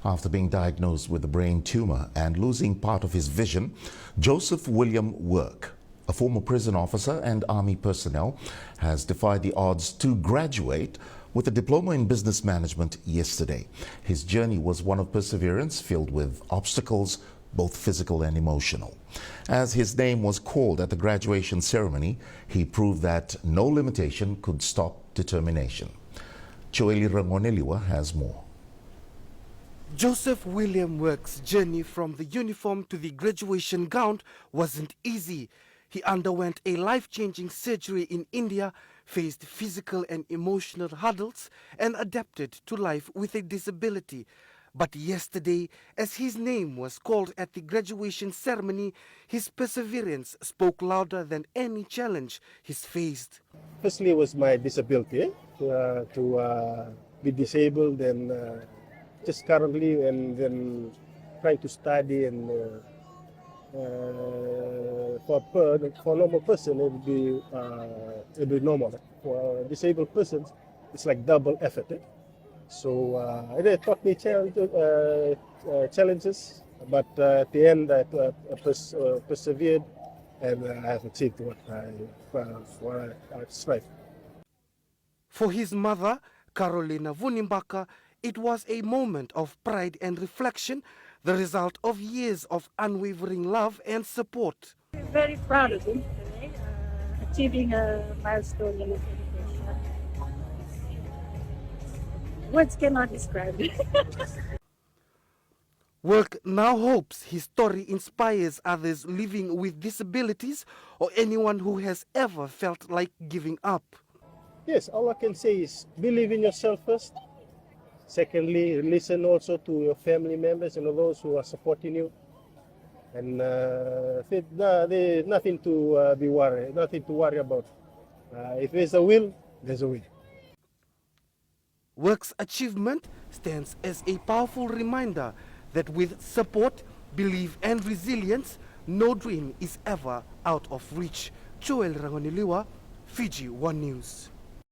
After being diagnosed with a brain tumor and losing part of his vision, Joseph William Work, a former prison officer and army personnel, has defied the odds to graduate with a diploma in business management yesterday. His journey was one of perseverance filled with obstacles, both physical and emotional. As his name was called at the graduation ceremony, he proved that no limitation could stop determination. Choeli Rangoneliwa has more. Joseph William Work's journey from the uniform to the graduation gown wasn't easy. He underwent a life-changing surgery in India, faced physical and emotional hurdles, and adapted to life with a disability. But yesterday, as his name was called at the graduation ceremony, his perseverance spoke louder than any challenge he's faced. Firstly, it was my disability, to be disabled and just currently and then trying to study and for a normal person it would be normal. For a disabled person, it's like double effort. So it taught me challenges, but at the end I persevered and I have achieved what I strive. For his mother, Carolina Vunimbaka, it was a moment of pride and reflection, the result of years of unwavering love and support. I'm very proud of him today, achieving a milestone in his education. Words cannot describe it. Work now hopes his story inspires others living with disabilities or anyone who has ever felt like giving up. Yes, all I can say is believe in yourself first. Secondly, listen also to your family members and those who are supporting you. And there's nothing to be worried, nothing to worry about. If there's a will, there's a way. Work's achievement stands as a powerful reminder that with support, belief and resilience, no dream is ever out of reach. Choeli Rangoneliwa, Fiji 1 News.